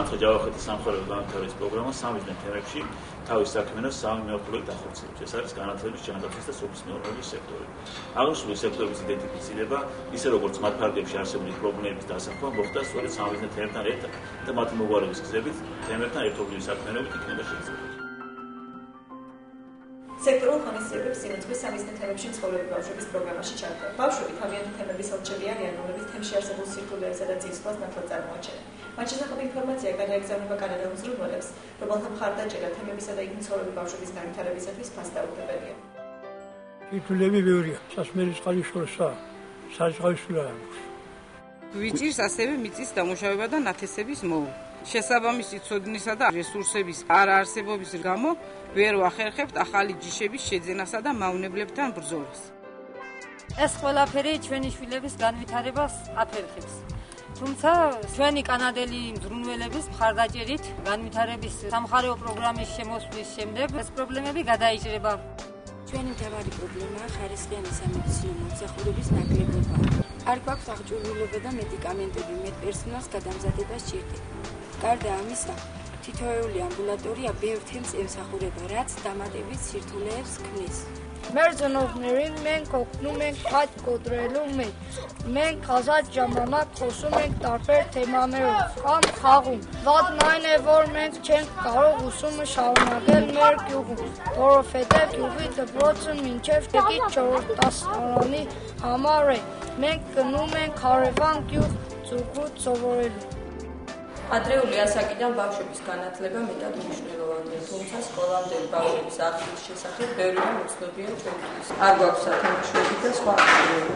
მართლა ჯავახეთის სამხარეო განვითარების პროგრამა სამიზნე თემებში თავის საქმიანობას სამი მეოთხეობით ახორციელებს. ეს არის განათლების, ჯანდაცვის და სოფლის მეურნეობის სექტორი. აღნიშნული სექტორების იდენტიფიცირება, ისე როგორც მათ ფარგლებში არსებული პრობლემების დასახვა, მოხდა სწორედ სამიზნე თემებთან ერთად და მათი მოგვარების გზებით თემებთან ერთობლივი საქმიანობით იქნება შეიძლება. სექტორულ ღონისძიებებს სიმოწმის სამიზნე თემებში მცხოვრები ბავშვების პროგრამაში ჩადგა. ბავშვები თავიანთი თემების ელჩები არიან, რომლებიც თემში არსებულ სირთულეებსა და წინსვლას ნათლად წარმოაჩენენ. მათ შესახებ ინფორმაცია გადაეგზავნება კანადა მზრუნველებს, რომელთა მხარდაჭერა თემებისა და იქ მცხოვრები ბავშვების განვითარებისათვის ფასდაუდებელია. სირთულეები ბევრია, სასმელი წყალი შორსაა, საჭყავისულა აქვს. გვიჭირს ასევე მიწის დამუშავება და ნათესების მოვა. შესაბამისი ცოდნისა და რესურსების არაარსებობის გამო ვერ ვახერხებთ ახალი ჯიშების შეძენასა და მავნებლებთან ბრძოლას. ეს ყველაფერი ჩვენი შვილების განვითარებას აფერხებს. თუმცა ჩვენი კანადელი მზრუნველების მხარდაჭერით განვითარების სამხარეო პროგრამის შემოსვლის შემდეგ ეს პრობლემები გადაიჭრება. ჩვენი მთავარი პრობლემაა ხარისხიანი სამედიცინო მომსახურების ნაკლებობა. არ გვაქვს აღჭურვილობა და მედიკამენტები, მეტ პერსონალს გადამზადება სჭირდება. გარდა ამისა, თითოეული ამბულატორია ბევრ თემს ემსახურება, რაც დამატებით სირთულეებს ქმნის. მერზონովნერინ მენ კოკნუ მენ ხატ კოდრელუ მენ ხაზად ჯამანა ხოსუ მენ დაფერ თემანერო ამ ხაღუნ ვად მაინევორ მენ ჩენ გარო უსუმ შაუნაგელ მერ გიუგუ პროფეტე გიუგი დბროც მინჩევ ტეკი ჩორტასანი ამარე მენ კნუ მენ ხარევან გიუგ ზუგუ ცოვორელი. ადრეული ასაკიდან ბავშვების განათლება მეტად მნიშვნელოვანია, თუმცა სკოლამდელი ბავშვების აღზრდის შესახებ ბევრი რამ უცნობია ჩვენთვის. არ გვაქვს სათამაშოები და სხვა აქტივობები.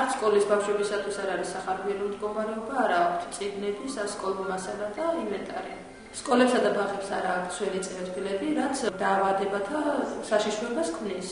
არც სკოლის ბავშვებისათვის არ არის სახარბიელო მდგომარეობა, არა აქვთ წიგნები, სასკოლო მასალა და ინვენტარი. სკოლებსა და ბაღებს არ აქვს ძველი წერეთლები, რაც დაავადებათა საშიშროებას ქმნის.